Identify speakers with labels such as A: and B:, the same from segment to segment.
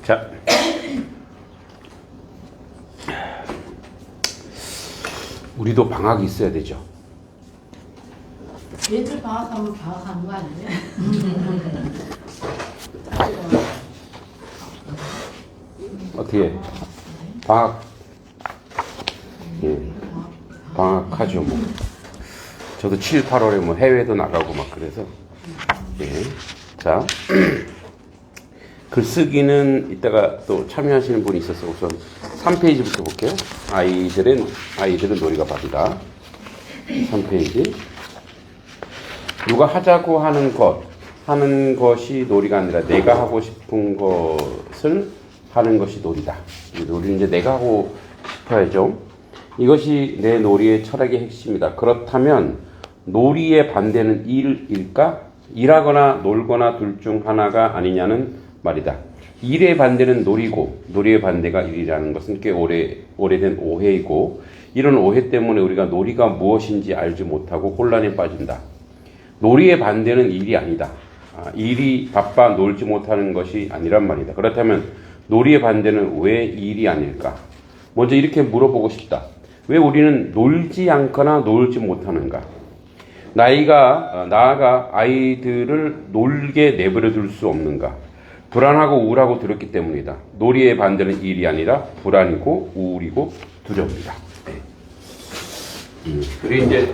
A: 자, 우리도 방학이 있어야 되죠.
B: 얘들 방학하면 방학하는 거 아니에요?
A: 어떻게 방학? 예, 방학하죠 뭐. 저도 7, 8월에 뭐 해외도 나가고 막 그래서. 예. 자, 글쓰기는 이따가 또 참여하시는 분이 있어서 우선 3페이지부터 볼게요. 아이들은 놀이가 밥이다. 3페이지. 누가 하자고 하는 것이 놀이가 아니라 내가 하고 싶은 것을 하는 것이 놀이다. 놀이는 이제 내가 하고 싶어야죠. 이것이 내 놀이의 철학의 핵심이다. 그렇다면 놀이의 반대는 일일까? 일하거나 놀거나 둘 중 하나가 아니냐는 말이다. 일의 반대는 놀이고 놀이의 반대가 일이라는 것은 꽤 오래된 오해이고, 이런 오해 때문에 우리가 놀이가 무엇인지 알지 못하고 혼란에 빠진다. 놀이의 반대는 일이 아니다. 일이 바빠 놀지 못하는 것이 아니란 말이다. 그렇다면 놀이의 반대는 왜 일이 아닐까? 먼저 이렇게 물어보고 싶다. 왜 우리는 놀지 않거나 놀지 못하는가? 나아가 아이들을 놀게 내버려 둘 수 없는가? 불안하고 우울하고 두렵기 때문이다. 놀이의 반대는 일이 아니라 불안이고 우울이고 두려움이다. 그리고 이제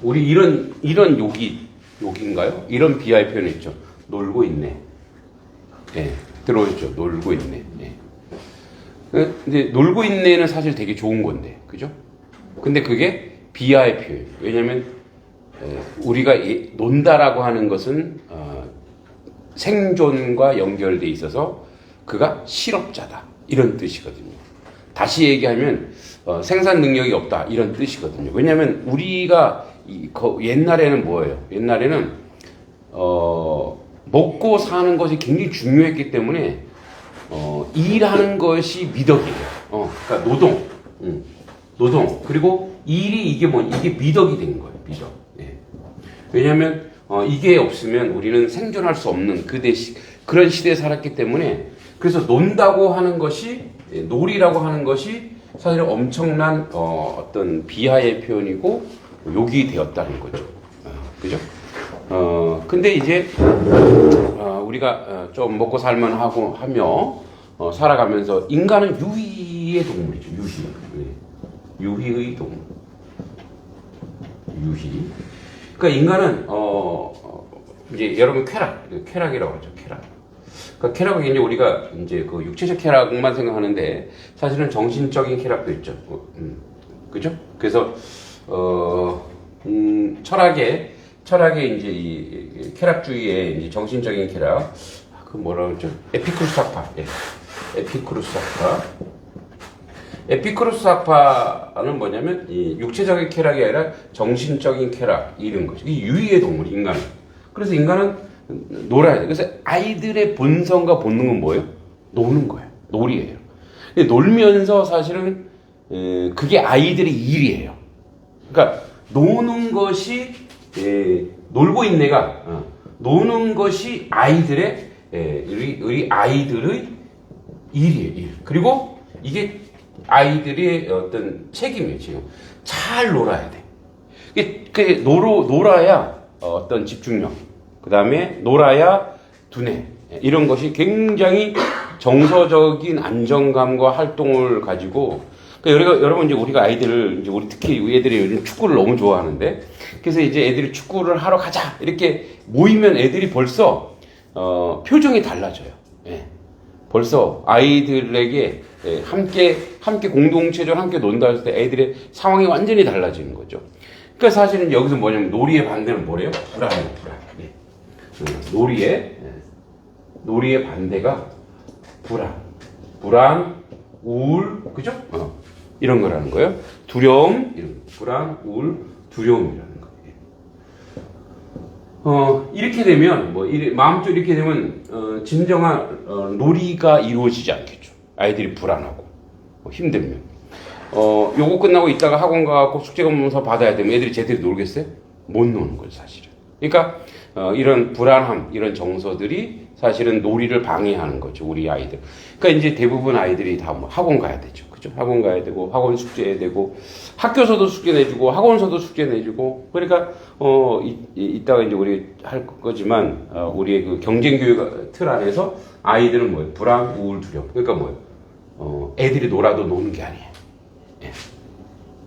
A: 우리 이런 욕인가요? 이런 비하의 표현이 있죠. 놀고 있네. 예, 들어오셨죠? 놀고 있네. 예. 근데 놀고 있네는 사실 되게 좋은 건데, 그죠? 근데 그게 비하의 표현. 왜냐면 우리가 논다라고 하는 것은 생존과 연결돼 있어서 그가 실업자다 이런 뜻이거든요. 다시 얘기하면 생산 능력이 없다 이런 뜻이거든요. 왜냐하면 우리가 옛날에는 뭐예요? 옛날에는 먹고 사는 것이 굉장히 중요했기 때문에 일하는 것이 미덕이에요. 그러니까 노동 그리고 일이 이게 미덕이 된 거예요. 미덕. 예. 왜냐하면 이게 없으면 우리는 생존할 수 없는 그런 시대에 살았기 때문에, 그래서 논다고 하는 것이, 놀이라고 하는 것이 사실 엄청난 어떤 비하의 표현이고 욕이 되었다는 거죠. 그죠? 근데 이제 우리가 좀 먹고 살만 하며 살아가면서 인간은 유희의 동물이죠. 유희의 동물. 유희. 그러니까 인간은 이제 여러분 쾌락이라고 하죠. 그러니까 쾌락은 이제 우리가 이제 그 육체적 쾌락만 생각하는데 사실은 정신적인 쾌락도 있죠. 그죠? 그래서 철학의 이제 이 쾌락주의의 이제 정신적인 쾌락, 그 뭐라 그러죠? 에피쿠루스 학파. 예. 에피쿠루스 학파는 뭐냐면 이 육체적인 쾌락이 아니라 정신적인 쾌락 이런 거죠. 이 유희의 동물 인간은. 그래서 인간은 놀아야 돼. 그래서 아이들의 본성과 본능은 뭐예요? 노는 거예요. 놀이예요. 근데 놀면서 사실은 그게 아이들의 일이에요. 그러니까 노는 것이 놀고 있네가 노는 것이 아이들의 우리 아이들의 일이에요. 일. 그리고 이게 아이들의 어떤 책임이에요. 지금 잘 놀아야 돼. 그게 놀아야 어떤 집중력, 그 다음에 놀아야 두뇌, 이런 것이 굉장히 정서적인 안정감과 활동을 가지고. 그러니까 여러분 이제 우리가 아이들을 이제 특히 애들이 요즘 축구를 너무 좋아하는데, 그래서 이제 애들이 축구를 하러 가자 이렇게 모이면 애들이 벌써 표정이 달라져요. 예. 벌써 아이들에게 함께 공동체적으로 함께 논다 했을 때 애들의 상황이 완전히 달라지는 거죠. 그러니까 사실은 여기서 뭐냐면 놀이의 반대는 뭐래요? 불안이에요. 불안. 예. 놀이의 반대가 불안, 우울, 그죠? 이런 거라는 거예요. 두려움, 불안, 우울, 두려움이라는 거예요. 이렇게 되면 마음적으로 이렇게 되면 진정한 놀이가 이루어지지 않겠죠. 아이들이 불안하고 힘들면. 요거 끝나고 이따가 학원 가고 숙제 검사 받아야 되면 애들이 제대로 놀겠어요? 못 노는 거죠, 사실은. 그러니까 이런 불안함, 이런 정서들이 사실은 놀이를 방해하는 거죠, 우리 아이들. 그러니까 이제 대부분 아이들이 다 뭐 학원 가야 되죠, 그죠? 학원 가야 되고, 학원 숙제 해야 되고, 학교에서도 숙제 내주고, 학원에서도 숙제 내주고. 그러니까 이따가 이제 우리 할 거지만 우리의 그 경쟁 교육 틀 안에서 아이들은 뭐예요? 불안, 우울, 두려움. 그러니까 뭐예요? 애들이 놀아도 노는 게 아니에요. 예.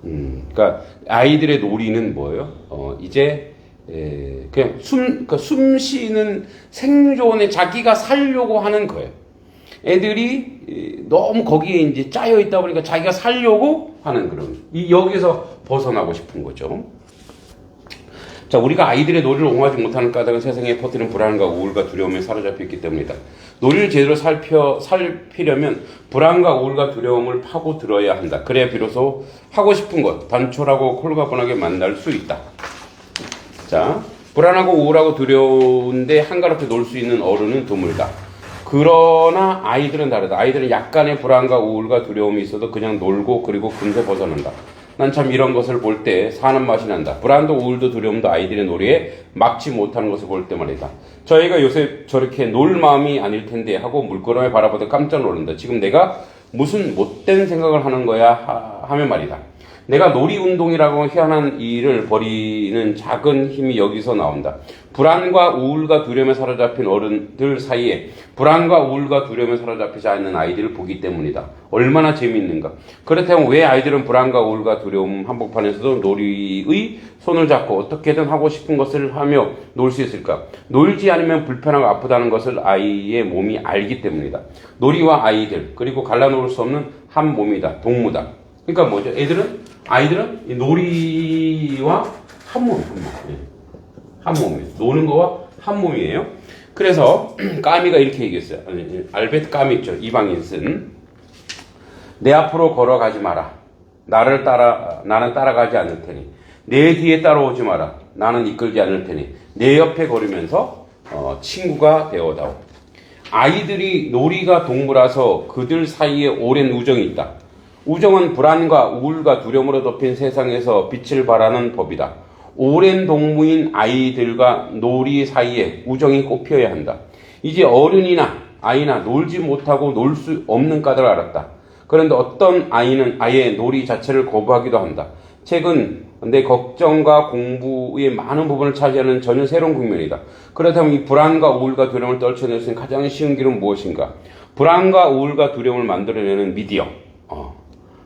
A: 그러니까 아이들의 놀이는 뭐예요? 이제 그냥 그러니까 숨 쉬는 생존에 자기가 살려고 하는 거예요. 애들이 너무 거기에 이제 짜여 있다 보니까 자기가 살려고 하는 그런 여기서 벗어나고 싶은 거죠. 자, 우리가 아이들의 놀이를 옹호하지 못하는 까닭은 세상에 퍼뜨리는 불안과 우울과 두려움에 사로잡혀 있기 때문이다. 놀이를 제대로 살피려면 불안과 우울과 두려움을 파고 들어야 한다. 그래야 비로소 하고 싶은 것, 단촐하고 홀가분하게 만날 수 있다. 자, 불안하고 우울하고 두려운데 한가롭게 놀 수 있는 어른은 드물다. 그러나 아이들은 다르다. 아이들은 약간의 불안과 우울과 두려움이 있어도 그냥 놀고 그리고 금세 벗어난다. 난 참 이런 것을 볼 때 사는 맛이 난다. 불안도 우울도 두려움도 아이들의 놀이에 막지 못하는 것을 볼 때 말이다. 저희가 요새 저렇게 놀 마음이 아닐 텐데 하고 물끄러미 바라보다 깜짝 놀란다. 지금 내가 무슨 못된 생각을 하는 거야 하면 말이다. 내가 놀이운동이라고 희한한 일을 벌이는 작은 힘이 여기서 나온다. 불안과 우울과 두려움에 사로잡힌 어른들 사이에 불안과 우울과 두려움에 사로잡히지 않는 아이들을 보기 때문이다. 얼마나 재미있는가. 그렇다면 왜 아이들은 불안과 우울과 두려움 한복판에서도 놀이의 손을 잡고 어떻게든 하고 싶은 것을 하며 놀 수 있을까? 놀지 않으면 불편하고 아프다는 것을 아이의 몸이 알기 때문이다. 놀이와 아이들, 그리고 갈라놓을 수 없는 한 몸이다. 동무다. 그러니까 뭐죠? 아이들은 이 놀이와 한 몸. 한 몸이에요. 노는 거와 한 몸이에요. 그래서 까미가 이렇게 얘기했어요. 알베트 까미 있죠. 이방인 쓴. 내 앞으로 걸어가지 마라. 나는 따라가지 않을 테니. 내 뒤에 따라오지 마라. 나는 이끌지 않을 테니. 내 옆에 걸으면서 친구가 되어다오. 아이들이 놀이가 동무라서 그들 사이에 오랜 우정이 있다. 우정은 불안과 우울과 두려움으로 덮인 세상에서 빛을 발하는 법이다. 오랜 동무인 아이들과 놀이 사이에 우정이 꼭 피어야 한다. 이제 어른이나 아이나 놀지 못하고 놀 수 없는 까닭을 알았다. 그런데 어떤 아이는 아예 놀이 자체를 거부하기도 한다. 최근 내 걱정과 공부의 많은 부분을 차지하는 전혀 새로운 국면이다. 그렇다면 이 불안과 우울과 두려움을 떨쳐낼 수 있는 가장 쉬운 길은 무엇인가? 불안과 우울과 두려움을 만들어내는 미디어.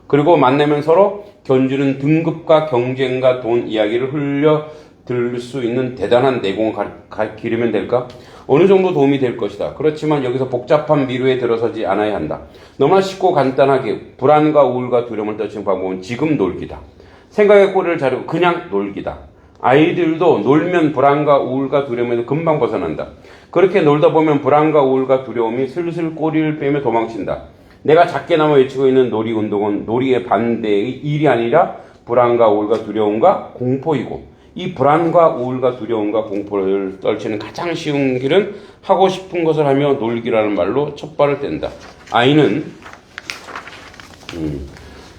A: 그리고 만나면 서로 견주는 등급과 경쟁과 돈 이야기를 흘려 들을 수 있는 대단한 내공을 기르면 될까? 어느 정도 도움이 될 것이다. 그렇지만 여기서 복잡한 미루에 들어서지 않아야 한다. 너무나 쉽고 간단하게 불안과 우울과 두려움을 떨치는 방법은 지금 놀기다. 생각의 꼬리를 자르고 그냥 놀기다. 아이들도 놀면 불안과 우울과 두려움에서 금방 벗어난다. 그렇게 놀다 보면 불안과 우울과 두려움이 슬슬 꼬리를 빼며 도망친다. 내가 작게나마 외치고 있는 놀이운동은 놀이의 반대의 일이 아니라 불안과 우울과 두려움과 공포이고, 이 불안과 우울과 두려움과 공포를 떨치는 가장 쉬운 길은 하고 싶은 것을 하며 놀기라는 말로 첫 발을 뗀다. 아이는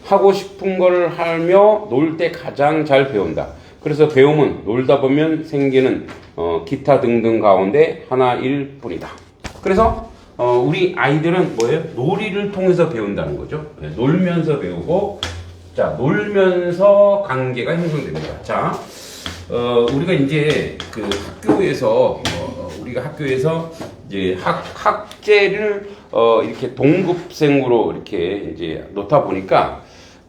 A: 하고 싶은 걸 하며 놀 때 가장 잘 배운다. 그래서 배움은 놀다 보면 생기는 기타 등등 가운데 하나일 뿐이다. 그래서 우리 아이들은 뭐예요? 놀이를 통해서 배운다는 거죠. 네, 놀면서 배우고, 자, 놀면서 관계가 형성됩니다. 자, 우리가 이제 그 학교에서 이제 학제를 이렇게 동급생으로 이렇게 이제 놓다 보니까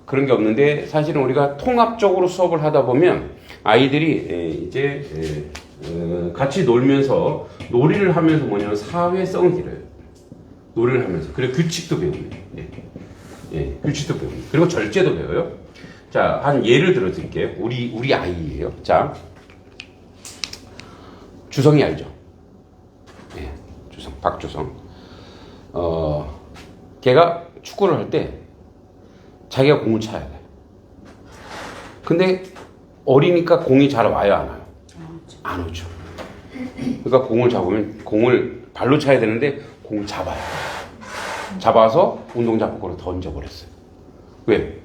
A: 그런 게 없는데, 사실은 우리가 통합적으로 수업을 하다 보면 아이들이 이제 같이 놀면서 놀이를 하면서 뭐냐면 사회성을 길어요. 놀이를 하면서. 그리고 규칙도 배웁니다. 규칙도 배웁니다. 그리고 절제도 배워요. 자, 한 예를 들어 드릴게요. 우리 아이예요. 자, 주성이 알죠? 주성, 박주성. 걔가 축구를 할 때 자기가 공을 차야 돼. 근데 어리니까 공이 잘 와요, 안 와요? 안 오죠. 그러니까 공을 잡으면 공을 발로 차야 되는데 공을 잡아요. 잡아서 운동장복으로 던져버렸어요. 왜?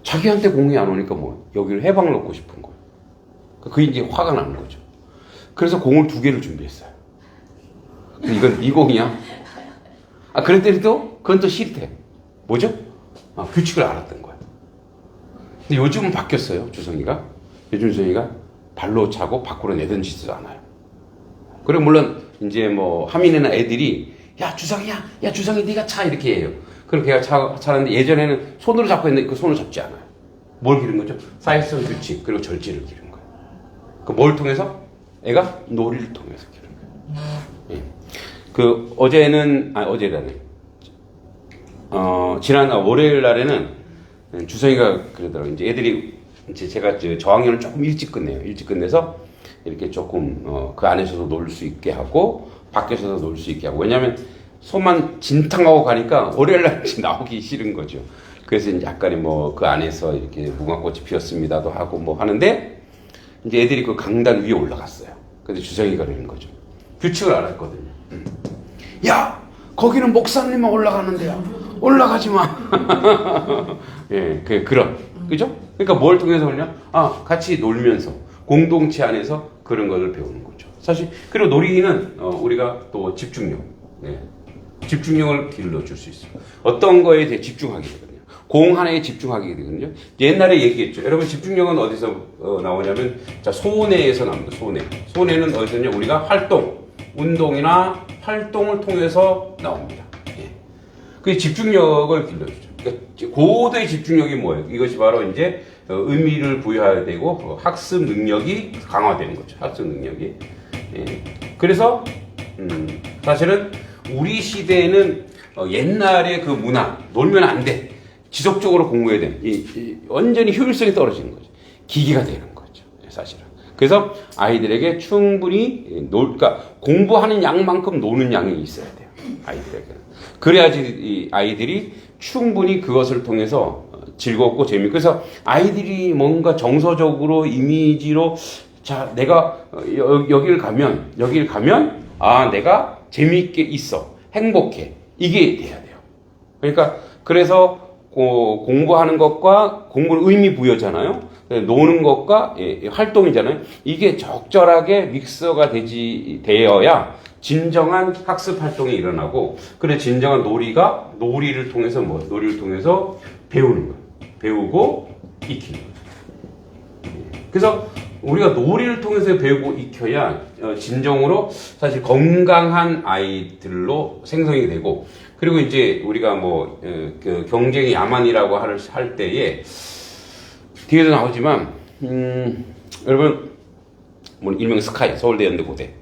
A: 자기한테 공이 안 오니까 뭐 여기를 해방 놓고 싶은 거예요. 그게 이제 화가 나는 거죠. 그래서 공을 2개를 준비했어요. 이건 네 공이야. 그랬더니 또 그건 또 싫대. 뭐죠? 규칙을 알았던 거야. 근데 요즘은 바뀌었어요. 주성이가. 요즘 주성이가 발로 차고 밖으로 내던지지도 않아요. 그리고 물론 이제 뭐 하민이나 애들이 야 주성이야, 야 주성이 네가 차 이렇게 해요. 그럼 걔가 차는데 예전에는 손으로 잡고 있는데 그 손을 잡지 않아요. 뭘 기른 거죠? 사회성 규칙 그리고 절제를 기른 거예요. 그 뭘 통해서? 애가 놀이를 통해서 기른 거예요. 예. 그 어제라네. 지난 월요일 날에는 주성이가 그러더라고요. 이제 애들이 이제 제가 저학년을 조금 일찍 끝내요. 일찍 끝내서 이렇게 조금 그 안에서도 놀 수 있게 하고 밖에서도 놀 수 있게 하고. 왜냐하면 손만 진탕하고 가니까 월요일 날 나오기 싫은 거죠. 그래서 이제 약간의 뭐 그 안에서 이렇게 무궁화꽃이 피었습니다도 하고 뭐 하는데 이제 애들이 그 강단 위에 올라갔어요. 근데 주성이가 그러는 거죠. 규칙을 알았거든요. 야, 거기는 목사님만 올라가는 데야. 올라가지 마. 예, 그죠? 그러니까 뭘 통해서 그러냐? 같이 놀면서 공동체 안에서 그런 것을 배우는 거죠. 사실 그리고 놀이기는 우리가 또 집중력, 집중력을 길러줄 수 있어요. 어떤 거에 대해 집중하게 되거든요. 공 하나에 집중하게 되거든요. 옛날에 얘기했죠. 여러분 집중력은 어디서 나오냐면 자 소뇌에서 나옵니다. 소뇌는 어디서냐? 우리가 운동이나 활동을 통해서 나옵니다. 예. 그 집중력을 길러주죠. 그러니까 고도의 집중력이 뭐예요? 이것이 바로 이제 의미를 부여해야 되고 학습 능력이 강화되는 거죠. 학습 능력이. 예. 그래서 사실은 우리 시대에는 옛날의 그 문화 놀면 안 돼. 지속적으로 공부해야 되는 완전히 효율성이 떨어지는 거죠. 기계가 되는 거죠. 사실은. 그래서 아이들에게 충분히 그러니까 공부하는 양만큼 노는 양이 있어야 돼요. 아이들에게. 그래야지 이 아이들이 충분히 그것을 통해서 즐겁고 재밌고. 그래서 아이들이 뭔가 정서적으로 이미지로 자 내가 여기를 가면 내가 재미있게 있어 행복해 이게 돼야 돼요. 그러니까 그래서 공부하는 것과 공부는 의미 부여잖아요. 노는 것과 활동이잖아요. 이게 적절하게 믹서가 되어야 진정한 학습 활동이 일어나고, 그래 진정한 놀이를 통해서 놀이를 통해서 배우는 거예요. 배우고 익히는 거예요. 그래서 우리가 놀이를 통해서 배우고 익혀야 진정으로 사실 건강한 아이들로 생성이 되고, 그리고 이제 우리가 뭐 그 경쟁이 야만이라고 할 때에 뒤에도 나오지만 여러분 뭐 일명 스카이 서울대 연대고대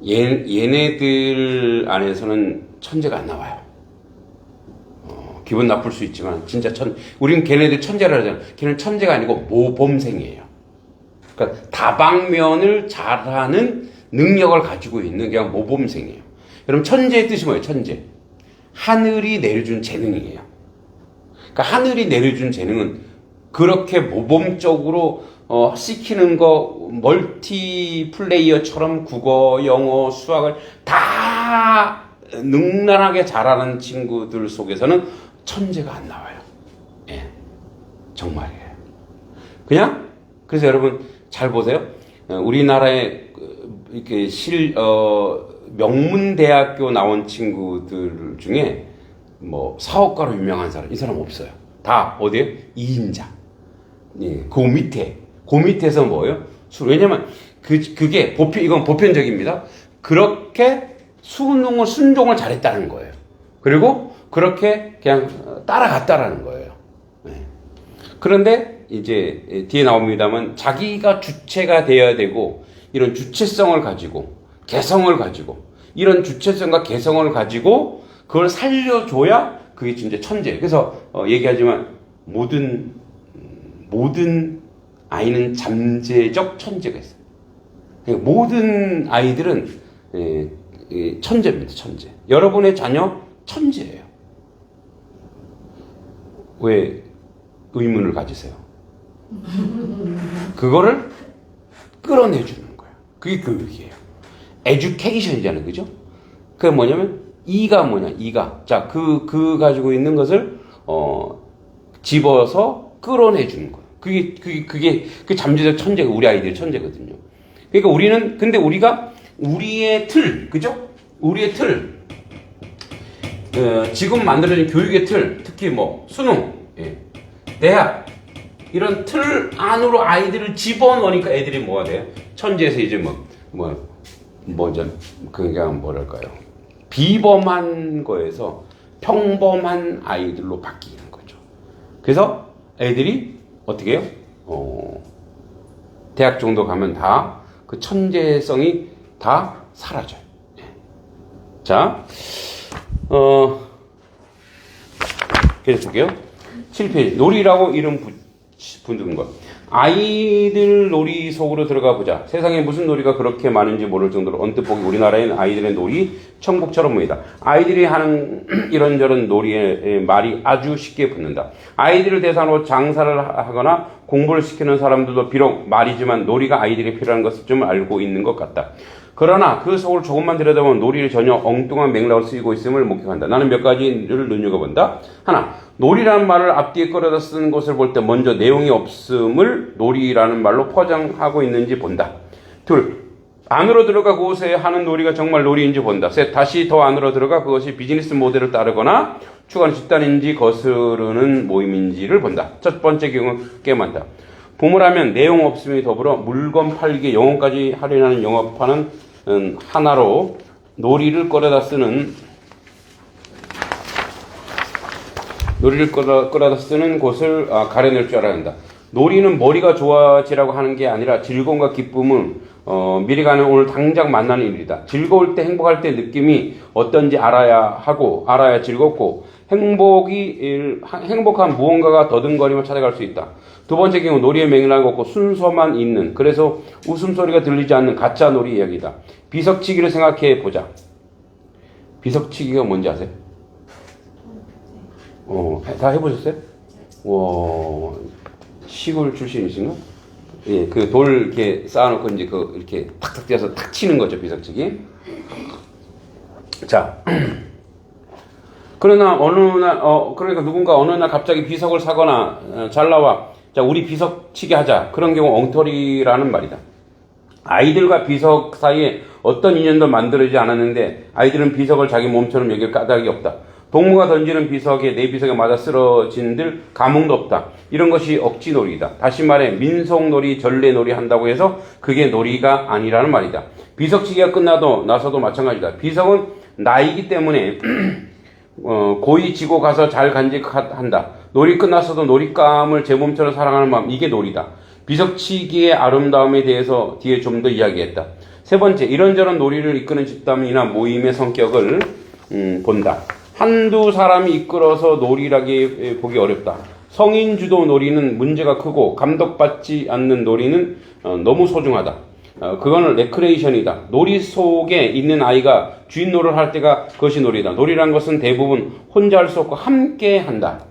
A: 얘네들 안에서는 천재가 안 나와요. 기분 나쁠 수 있지만 진짜 우리는 걔네들 천재라 하잖아요. 걔는 천재가 아니고 모범생이에요. 그러니까 다방면을 잘하는 능력을 가지고 있는 그냥 모범생이에요. 여러분 천재의 뜻이 뭐예요? 천재. 하늘이 내려준 재능이에요. 그러니까 하늘이 내려준 재능은 그렇게 모범적으로 시키는 거 멀티플레이어처럼 국어, 영어, 수학을 다 능란하게 잘하는 친구들 속에서는 천재가 안 나와요. 예, 정말이에요. 그냥 그래서 여러분 잘 보세요. 우리나라에 이렇게 명문대학교 나온 친구들 중에 뭐 사업가로 유명한 사람, 이 사람 없어요. 다 어디에? 2인자. 예, 그 밑에서 뭐예요? 왜냐면 그게 이건 보편적입니다. 그렇게 순종을 잘했다는 거예요. 그리고 그렇게 그냥 따라갔다라는 거예요. 네. 그런데 이제 뒤에 나옵니다만 자기가 주체가 되어야 되고, 이런 주체성을 가지고 개성을 가지고, 이런 주체성과 개성을 가지고 그걸 살려줘야 그게 진짜 천재예요. 그래서 얘기하지만 모든 아이는 잠재적 천재가 있어요. 그러니까 모든 아이들은 천재입니다. 천재. 여러분의 자녀 천재예요. 왜 의문을 가지세요? 그거를 끌어내주는 거예요. 그게 교육이에요. 에듀케이션이잖아요. 그죠? 그게 뭐냐면 이가 뭐냐? 이가. 자, 그 가지고 있는 것을 집어서 끌어내주는 거예요. 그게 잠재적 천재가 우리 아이들의 천재거든요. 그러니까 우리는 근데 우리가 우리의 틀, 그죠? 우리의 틀, 지금 만들어진 교육의 틀, 특히 뭐 수능, 대학 이런 틀 안으로 아이들을 집어넣으니까 애들이 뭐가 돼요? 천재에서 이제 그냥 뭐랄까요? 비범한 거에서 평범한 아이들로 바뀌는 거죠. 그래서 애들이 어떻게 해요? 대학 정도 가면 다 그 천재성이 다 사라져요. 자, 계속 볼게요. 7페이지. 놀이라고 이름 붙은 것. 아이들 놀이 속으로 들어가 보자. 세상에 무슨 놀이가 그렇게 많은지 모를 정도로 언뜻 보기 우리나라에는 아이들의 놀이 천국처럼 보인다. 아이들이 하는 이런저런 놀이에 말이 아주 쉽게 붙는다. 아이들을 대상으로 장사를 하거나 공부를 시키는 사람들도 비록 말이지만 놀이가 아이들이 필요한 것을 좀 알고 있는 것 같다. 그러나 그 속을 조금만 들여다보면 놀이를 전혀 엉뚱한 맥락으로 쓰이고 있음을 목격한다. 나는 몇 가지를 눈여겨본다. 하나, 놀이라는 말을 앞뒤에 끌어다 쓰는 것을 볼 때 먼저 내용이 없음을 놀이라는 말로 포장하고 있는지 본다. 둘, 안으로 들어가 그곳에 하는 놀이가 정말 놀이인지 본다. 셋, 다시 더 안으로 들어가 그것이 비즈니스 모델을 따르거나 추구하는 집단인지 거스르는 모임인지를 본다. 첫 번째 경우는 꽤 많다. 부모라면 내용 없음이 더불어 물건 팔기에 영혼까지 할인하는 영업하는 하나로 놀이를 끌어다 쓰는 곳을 가려낼 줄 알아야 한다. 놀이는 머리가 좋아지라고 하는 게 아니라 즐거움과 기쁨은 미래가 아닌 오늘 당장 만나는 일이다. 즐거울 때 행복할 때 느낌이 어떤지 알아야 즐겁고 행복한 무언가가 더듬거리며 찾아갈 수 있다. 두 번째 경우 놀이의 맥락이 없고 순서만 있는, 그래서 웃음소리가 들리지 않는 가짜 놀이 이야기다. 비석치기를 생각해 보자. 비석치기가 뭔지 아세요? 다 해보셨어요? 와, 시골 출신이신가? 예, 그 돌 이렇게 쌓아놓고 이제 이렇게 탁탁 떼서 탁 치는 거죠, 비석치기. 자, 그러나 그러니까 누군가 어느 날 갑자기 비석을 사거나 잘 나와. 자, 우리 비석치기 하자. 그런 경우 엉터리라는 말이다. 아이들과 비석 사이에 어떤 인연도 만들어지지 않았는데 아이들은 비석을 자기 몸처럼 여길 까닭이 없다. 동무가 던지는 비석에 내 비석에 맞아 쓰러진들 감흥도 없다. 이런 것이 억지놀이다. 다시 말해 민속놀이, 전래놀이 한다고 해서 그게 놀이가 아니라는 말이다. 비석치기가 끝나도 나서도 마찬가지다. 비석은 나이기 때문에 고이 지고 가서 잘 간직한다. 놀이 끝났어도 놀잇감을 제 몸처럼 사랑하는 마음, 이게 놀이다. 비석치기의 아름다움에 대해서 뒤에 좀 더 이야기했다. 세 번째, 이런저런 놀이를 이끄는 집단이나 모임의 성격을 본다. 한두 사람이 이끌어서 놀이라기 보기 어렵다. 성인 주도 놀이는 문제가 크고 감독받지 않는 놀이는 너무 소중하다. 그거는 레크레이션이다. 놀이 속에 있는 아이가 주인 노릇을 할 때가 그것이 놀이다. 놀이란 것은 대부분 혼자 할 수 없고 함께 한다.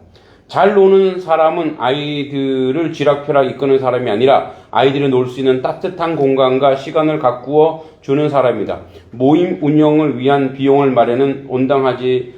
A: 잘 노는 사람은 아이들을 쥐락펴락 이끄는 사람이 아니라 아이들이 놀 수 있는 따뜻한 공간과 시간을 가꾸어 주는 사람이다. 모임 운영을 위한 비용을 마련은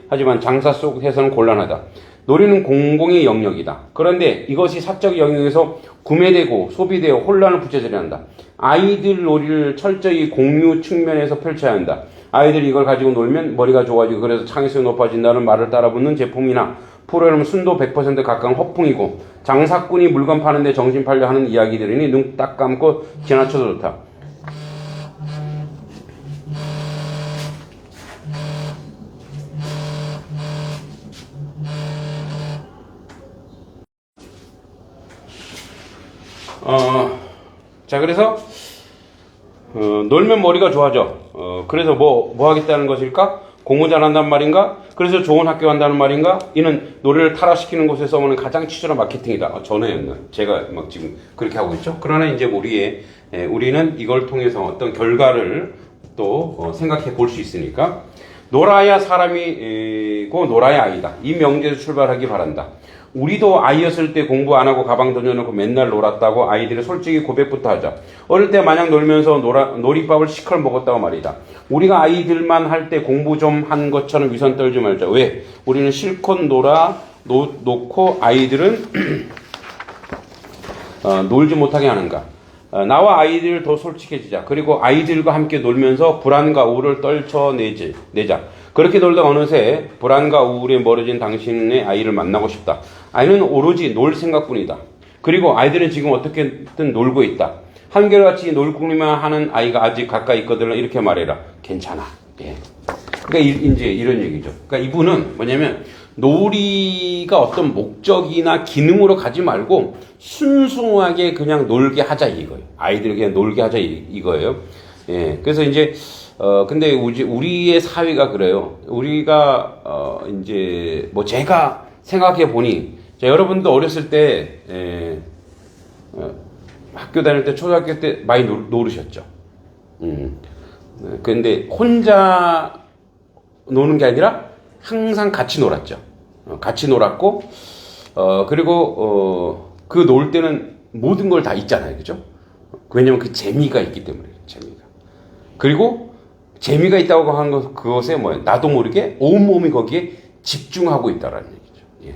A: 하지만 장사 속에서는 곤란하다. 놀이는 공공의 영역이다. 그런데 이것이 사적 영역에서 구매되고 소비되어 혼란을 부채질해야 한다. 아이들 놀이를 철저히 공유 측면에서 펼쳐야 한다. 아이들이 이걸 가지고 놀면 머리가 좋아지고 그래서 창의성이 높아진다는 말을 따라붙는 제품이나 프로그램은 순도 100% 가까운 허풍이고 장사꾼이 물건 파는데 정신 팔려 하는 이야기들이니 눈 딱 감고 지나쳐도 좋다. 자, 그래서 놀면 머리가 좋아져. 그래서 뭐 하겠다는 것일까? 공부 잘한단 말인가? 그래서 좋은 학교 간다는 말인가? 이는 노래를 타락시키는 곳에서 오는 가장 치졸한 마케팅이다. 전에는 제가 막 지금 그렇게 하고 있죠. 그러나 이제 우리는 이걸 통해서 어떤 결과를 또 생각해 볼 수 있으니까 놀아야 사람이고 놀아야 아이다. 이 명제에서 출발하기 바란다. 우리도 아이였을 때 공부 안 하고 가방 던져놓고 맨날 놀았다고 아이들이 솔직히 고백부터 하자. 어릴 때 마냥 놀면서 놀이밥을 시컬 먹었다고 말이다. 우리가 아이들만 할 때 공부 좀 한 것처럼 위선 떨지 말자. 왜? 우리는 실컷 놓고 아이들은 놀지 못하게 하는가? 나와 아이들 더 솔직해지자. 그리고 아이들과 함께 놀면서 불안과 우울을 떨쳐내자. 그렇게 놀다가 어느새 불안과 우울에 멀어진 당신의 아이를 만나고 싶다. 아이는 오로지 놀 생각뿐이다. 그리고 아이들은 지금 어떻게든 놀고 있다. 한결같이 놀고만 하는 아이가 아직 가까이 있거든. 이렇게 말해라. 괜찮아. 예. 그러니까 이제 이런 얘기죠. 그러니까 이분은 뭐냐면 놀이가 어떤 목적이나 기능으로 가지 말고 순수하게 그냥 놀게 하자 이거예요. 아이들 그냥 놀게 하자 이거예요. 예. 그래서 이제 근데 우리의 사회가 그래요. 우리가 이제 뭐 제가 생각해 보니 여러분도 어렸을 때 학교 다닐 때 초등학교 때 많이 놀으셨죠. 근데 혼자 노는 게 아니라 항상 같이 놀았죠. 같이 놀았고 그리고 그 놀 때는 모든 걸 다 있잖아요, 그죠? 왜냐면 그 재미가 있기 때문에 재미가. 그리고 재미가 있다고 하는 것 그것에 뭐예요? 나도 모르게 온몸이 거기에 집중하고 있다라는 얘기죠. 예.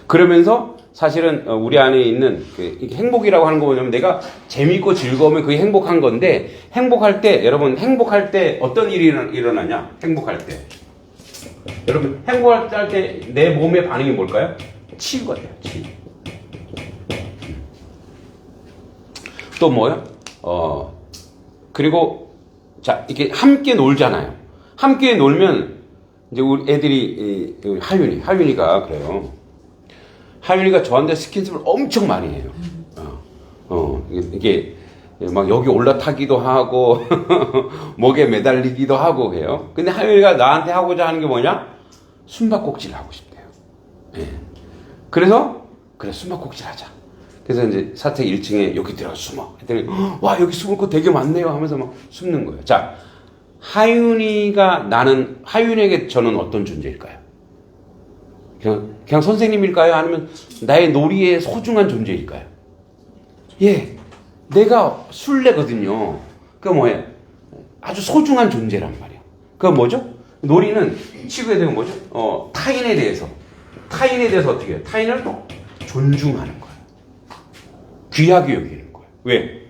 A: 그러면서 사실은 우리 안에 있는 그 행복이라고 하는 거 뭐냐면 내가 재밌고 즐거우면 그게 행복한 건데 행복할 때 여러분 행복할 때 어떤 일이 일어나냐? 행복할 때 여러분 행복할 때 내 몸의 반응이 뭘까요? 치유가 돼요. 치유. 또 뭐요? 그리고 자 이렇게 함께 놀잖아요. 함께 놀면 이제 우리 애들이 하윤이가 그래요. 하윤이가 저한테 스킨십을 엄청 많이 해요. 이게 막 여기 올라타기도 하고 목에 매달리기도 하고 해요. 근데 하윤이가 나한테 하고자 하는 게 뭐냐? 숨바꼭질을 하고 싶대요. 예. 그래서 그래 숨바꼭질 하자. 그래서 이제 사택 1층에 여기 들어가 숨어. 했더니 와 여기 숨을 거 되게 많네요 하면서 막 숨는 거예요. 자 하윤에게 저는 어떤 존재일까요? 그냥 선생님일까요? 아니면 나의 놀이의 소중한 존재일까요? 예, 내가 술래거든요. 그 뭐예요? 아주 소중한 존재란 말이에요. 그건 뭐죠? 놀이는 치유에 대한 뭐죠? 타인에 대해서 어떻게 해요? 타인을 또 존중하는 거예요. 귀하게 여기는 거예요. 왜?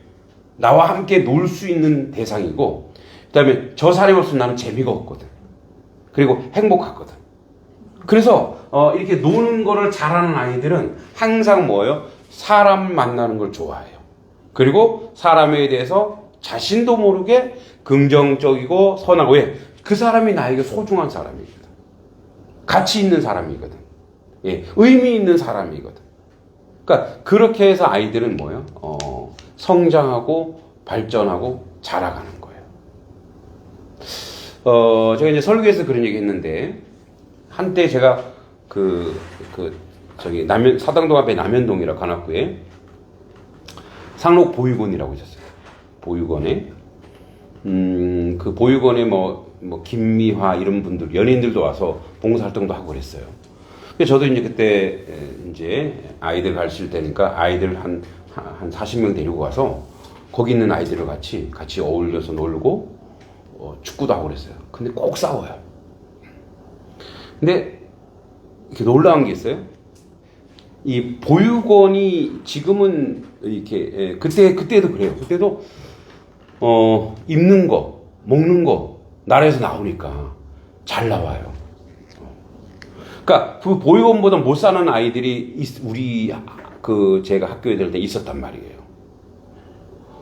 A: 나와 함께 놀 수 있는 대상이고, 그 다음에 저 사람이 없으면 나는 재미가 없거든. 그리고 행복하거든. 그래서 이렇게 노는 거를 잘하는 아이들은 항상 뭐예요? 사람 만나는 걸 좋아해요. 그리고 사람에 대해서 자신도 모르게 긍정적이고 선하고 왜? 그 사람이 나에게 소중한 사람이거든. 가치 있는 사람이거든. 예, 의미 있는 사람이거든. 그러니까 그렇게 해서 아이들은 뭐예요? 성장하고 발전하고 자라가는 거예요. 제가 이제 설교에서 그런 얘기 했는데 한때 제가 저기 사당동 앞에 남현동이라고 관악구에 상록 보육원이라고 있었어요. 보육원에 그 보육원에 뭐 김미화 이런 분들 연예인들도 와서 봉사활동도 하고 그랬어요. 저도 이제 그때 이제 아이들 가르칠 때니까 아이들 한 40명 데리고 가서 거기 있는 아이들을 같이 어울려서 놀고 축구도 하고 그랬어요. 근데 꼭 싸워요. 근데 이렇게 놀라운 게 있어요. 이 보육원이 지금은 이렇게 그때도 그래요. 그때도 입는 거, 먹는 거 나라에서 나오니까 잘 나와요. 그러니까 그 보육원보다 못 사는 아이들이 우리 제가 학교에 다닐 때 있었단 말이에요.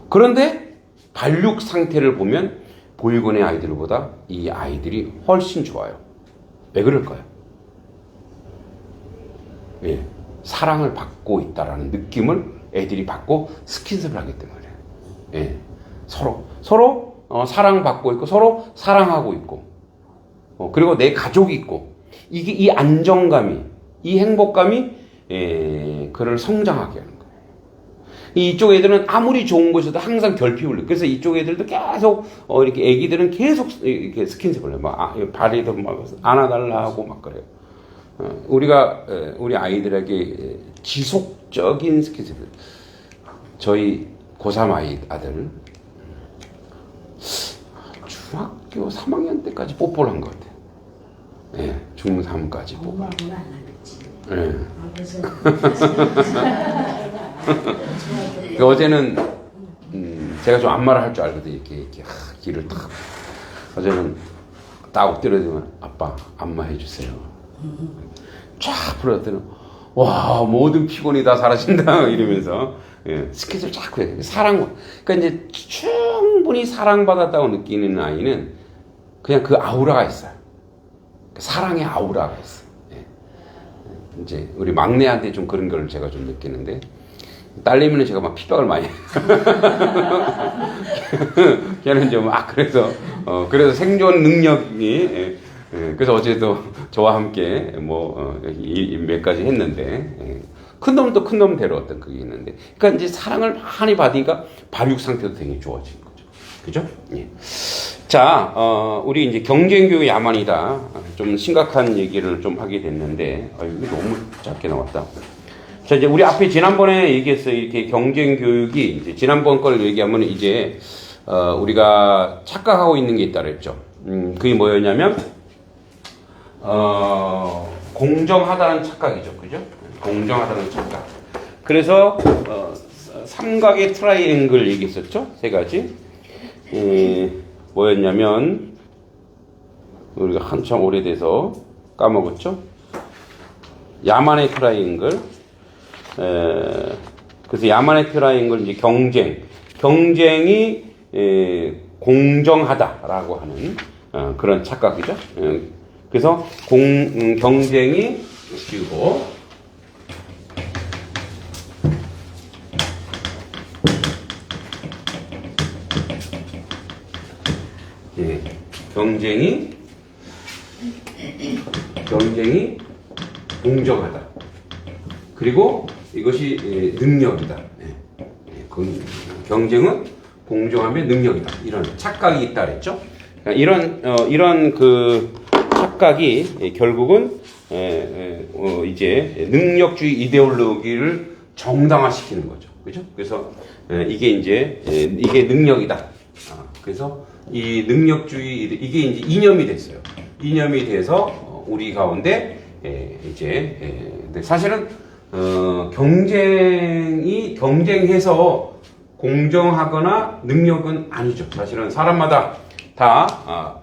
A: 그런데 발육 상태를 보면 보육원의 아이들보다 이 아이들이 훨씬 좋아요. 왜 그럴까요? 예, 사랑을 받고 있다라는 느낌을 애들이 받고 스킨십을 하기 때문에 예, 서로 사랑받고 있고 서로 사랑하고 있고 그리고 내 가족이 있고 이게 이 안정감이 이 행복감이 그를 성장하게 하는 거예요. 이쪽 애들은 아무리 좋은 곳에도 항상 결핍을 느껴요. 그래서 이쪽 애들도 계속 이렇게 애기들은 계속 이렇게 스킨십을 해요. 막 발에도 막 안아달라 하고 막 그래요. 우리가 우리 아이들에게 지속적인 스킨십을 저희 고3 아들 중학교 3학년 때까지 뽀뽀를 한 것 같아요. 네, 중3까지 뽀뽀.
B: 엄마는 안 하겠지.
A: 네.
B: 그래서
A: 그 어제는 제가 좀 안마를 할 줄 알거든요. 이렇게 길을 딱. 어제는 딱 엎드려지면 아빠 안마해 주세요. 쫙 풀었더니 와 모든 피곤이 다 사라진다 이러면서 스케줄 자꾸 해요. 그러니까 이제 충분히 사랑받았다고 느끼는 아이는 그냥 그 아우라가 있어요. 사랑의 아우라가 있어요. 이제 우리 막내한테 좀 그런 걸 제가 좀 느끼는데 딸내미는 제가 막 핍박을 많이 해요. 걔는 좀 그래서 생존 능력이 그래서 어제도 저와 함께 몇 가지 했는데 큰 놈도 큰 놈대로 어떤 그게 있는데 그러니까 이제 사랑을 많이 받으니까 발육 상태도 되게 좋아지는 거죠. 그죠? 예. 자, 우리 이제 경쟁교육 야만이다. 좀 심각한 얘기를 좀 하게 됐는데, 이게 너무 작게 나왔다. 자, 이제 우리 앞에 지난번에 얘기했어요. 이렇게 경쟁교육이, 이제 지난번 걸 얘기하면 이제, 우리가 착각하고 있는 게 있다 그랬죠. 그게 뭐였냐면, 공정하다는 착각이죠. 그죠? 공정하다는 착각. 그래서, 삼각의 트라이앵글 얘기했었죠. 세 가지. 뭐였냐면 우리가 한참 오래돼서 까먹었죠. 야만의 트라이앵글. 그래서 야만의 트라이앵글 이제 경쟁이 공정하다라고 하는 그런 착각이죠. 그래서 경쟁이 씌우고 경쟁이 공정하다. 그리고 이것이 능력이다. 경쟁은 공정하며 능력이다. 이런 착각이 있다 그랬죠. 이런 그 착각이 결국은 이제 능력주의 이데올로기를 정당화시키는 거죠. 그죠? 그래서 이게 능력이다. 그래서 이 능력주의 이게 이제 이념이 됐어요. 이념이 돼서 우리 가운데 근데 사실은 경쟁해서 공정하거나 능력은 아니죠. 사실은 사람마다 다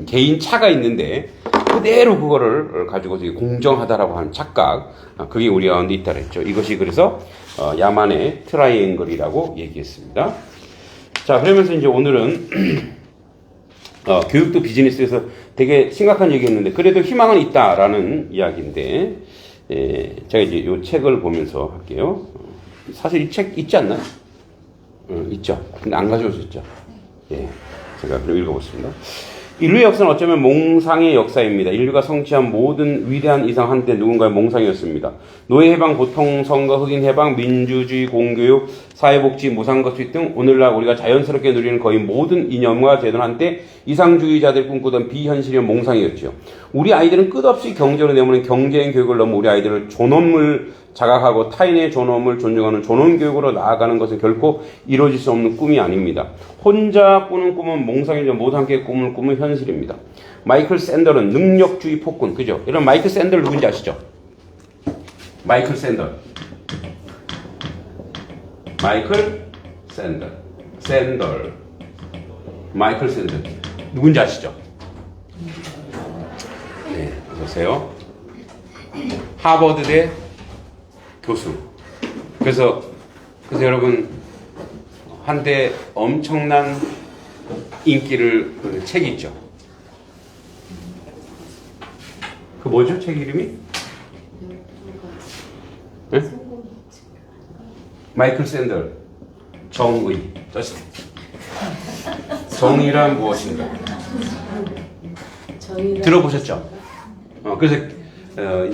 A: 개인 차가 있는데 그대로 그거를 가지고 공정하다라고 하는 착각, 그게 우리 가운데 있다 그랬죠. 이것이 그래서 야만의 트라이앵글이라고 얘기했습니다. 자, 그러면서 이제 오늘은 교육도 비즈니스에서 되게 심각한 얘기했는데 그래도 희망은 있다라는 이야기인데 제가 이제 이 책을 보면서 할게요. 사실 이 책 있지 않나요? 있죠. 근데 안 가져오셨죠? 예, 제가 그럼 읽어보겠습니다. 인류의 역사는 어쩌면 몽상의 역사입니다. 인류가 성취한 모든 위대한 이상 한때 누군가의 몽상이었습니다. 노예 해방, 고통 선거, 흑인 해방, 민주주의, 공교육, 사회복지, 무상급식 등 오늘날 우리가 자연스럽게 누리는 거의 모든 이념과 제도는 한때 이상주의자들이 꿈꾸던 비현실의 몽상이었죠. 우리 아이들은 끝없이 경쟁으로 내모는 경쟁 교육을 넘어 우리 아이들을 존엄을 자각하고 타인의 존엄을 존중하는 존엄 교육으로 나아가는 것은 결코 이루어질 수 없는 꿈이 아닙니다. 혼자 꾸는 꿈은 몽상이죠. 모두 함께 꿈을 꾸는 현실입니다. 마이클 샌델은 능력주의 폭군, 그죠? 이런 마이클 샌델 누군지 아시죠? 마이클 샌델 누군지 아시죠? 네, 어서오세요. 하버드대 교수. 그래서 여러분 한때 엄청난 인기를 그 책이 있죠. 그 뭐죠? 책 이름이? 네? 마이클 샌델 정의. 정의란 무엇인가? 들어보셨죠? 그래서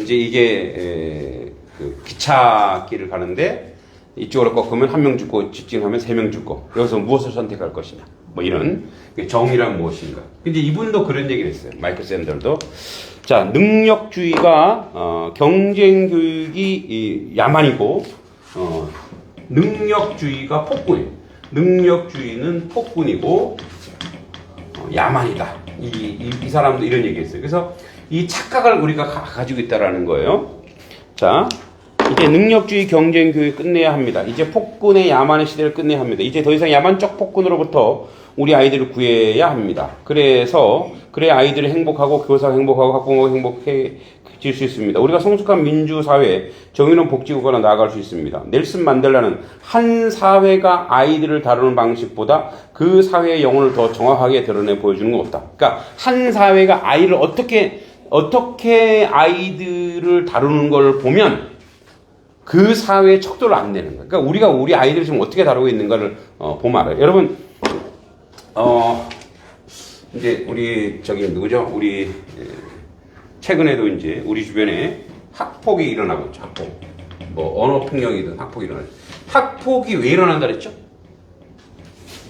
A: 이제 이게 그 기차길을 가는데 이쪽으로 꺾으면 한 명 죽고 직진하면 3명 죽고 여기서 무엇을 선택할 것이냐, 뭐 이런 정의란 무엇인가. 근데 이분도 그런 얘기를 했어요. 마이클 샌델도. 자, 능력주의가 경쟁 교육이 야만이고 능력주의가 폭군이에요. 능력주의는 폭군이고 야만이다. 이 사람도 이런 얘기했어요. 그래서 이 착각을 우리가 가지고 있다라는 거예요. 자, 이제 능력주의 경쟁 교육 끝내야 합니다. 이제 폭군의 야만의 시대를 끝내야 합니다. 이제 더 이상 야만적 폭군으로부터 우리 아이들을 구해야 합니다. 그래서 그래야 아이들이 행복하고 교사가 행복하고 학부모가 행복해질 수 있습니다. 우리가 성숙한 민주사회, 정의로운 복지국가로 나아갈 수 있습니다. 넬슨 만델라는 한 사회가 아이들을 다루는 방식보다 그 사회의 영혼을 더 정확하게 드러내 보여주는 것 없다. 그러니까 한 사회가 아이를 어떻게 아이들을 다루는 걸 보면 그 사회의 척도를 안 내는 거예요. 그러니까 우리가 우리 아이들을 지금 어떻게 다루고 있는가를 보면 알아요. 여러분, 이제 우리 누구죠? 우리 최근에도 이제 우리 주변에 학폭이 일어나고 있죠. 학폭. 뭐 언어 폭력이든 학폭이 일어나죠. 학폭이 왜 일어난다 그랬죠?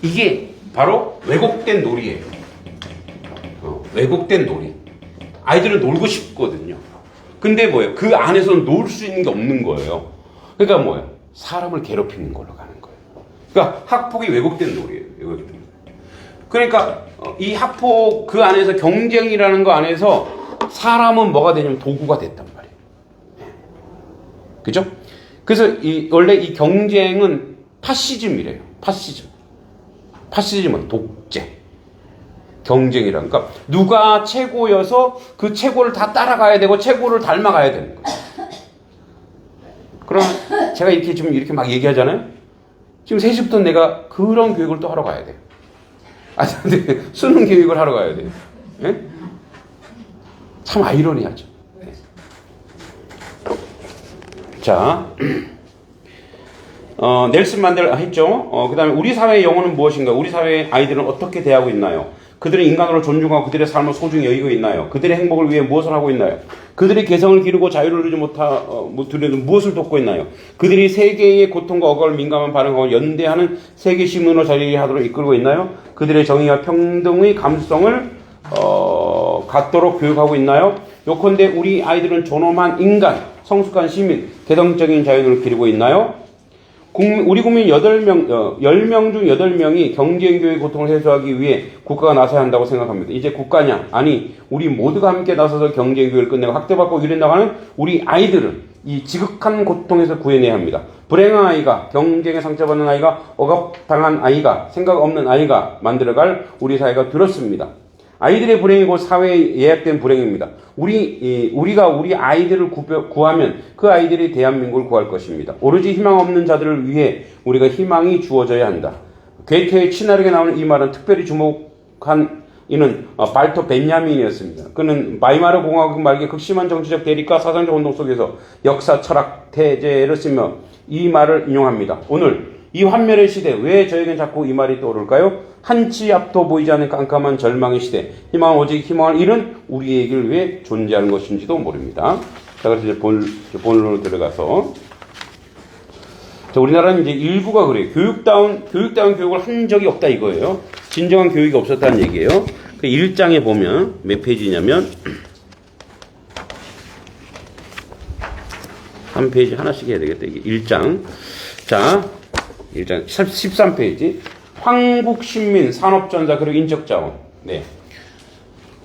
A: 이게 바로 왜곡된 놀이예요. 왜곡된 놀이. 아이들은 놀고 싶거든요. 근데 뭐예요? 그 안에서는 놀 수 있는 게 없는 거예요. 그러니까 뭐예요? 사람을 괴롭히는 걸로 가는 거예요. 그러니까 학폭이 왜곡된 놀이에요. 그러니까 이 학폭 그 안에서 경쟁이라는 거 안에서 사람은 뭐가 되냐면 도구가 됐단 말이에요. 그죠? 그래서 원래 이 경쟁은 파시즘이래요. 파시즘은 독재. 경쟁이란 그러니까 누가 최고여서 그 최고를 다 따라가야 되고 최고를 닮아가야 되는 거예요. 그럼 제가 이렇게 지금 이렇게 막 얘기하잖아요. 지금 3시부터 내가 그런 교육을 또 하러 가야 돼요. 근데 수능 교육을 하러 가야 돼요. 네? 참 아이러니하죠. 네. 자, 넬슨 만델라 했죠. 그 다음에 우리 사회의 영혼은 무엇인가? 우리 사회의 아이들은 어떻게 대하고 있나요? 그들은 인간으로 존중하고 그들의 삶을 소중히 여기고 있나요? 그들의 행복을 위해 무엇을 하고 있나요? 그들의 개성을 기르고 자유를 누리지 못하더라도 무엇을 돕고 있나요? 그들이 세계의 고통과 억울을 민감한 반응하고 연대하는 세계 시민으로 자리하도록 이끌고 있나요? 그들의 정의와 평등의 감수성을 갖도록 교육하고 있나요? 요컨대 우리 아이들은 존엄한 인간, 성숙한 시민, 개성적인 자유를 기르고 있나요? 우리 국민 10명 중 8명이 경쟁교육의 고통을 해소하기 위해 국가가 나서야 한다고 생각합니다. 이제 국가냐? 아니, 우리 모두가 함께 나서서 경쟁교육을 끝내고 학대받고 유린당하는 우리 아이들을 이 지극한 고통에서 구해내야 합니다. 불행한 아이가, 경쟁에 상처받는 아이가, 억압당한 아이가, 생각 없는 아이가 만들어갈 우리 사회가 두렵습니다. 아이들의 불행이 곧 사회에 예약된 불행입니다. 우리가 우리 아이들을 구하면 그 아이들이 대한민국을 구할 것입니다. 오로지 희망 없는 자들을 위해 우리가 희망이 주어져야 한다. 괴테의 친화력에 나오는 이 말은 특별히 주목한 이는 발토 벤야민이었습니다. 그는 바이마르 공화국 말기의 극심한 정치적 대립과 사상적 운동 속에서 역사, 철학, 태제를 쓰며 이 말을 인용합니다. 오늘 이 환멸의 시대, 왜 저에겐 자꾸 이 말이 떠오를까요? 한치 앞도 보이지 않는 깜깜한 절망의 시대, 희망은 오직 희망을 잃은 우리에게 왜 존재하는 것인지도 모릅니다. 자, 그래서 이제 본론으로 들어가서, 자, 우리나라는 이제 일부가 그래요. 교육다운 교육을 한 적이 없다 이거예요. 진정한 교육이 없었다는 얘기예요. 그 1장에 보면 몇 페이지냐면 한 페이지 하나씩 해야 되겠다. 이게 1장. 자, 1장 13페이지. 황국신민, 산업전자, 그리고 인적자원. 네.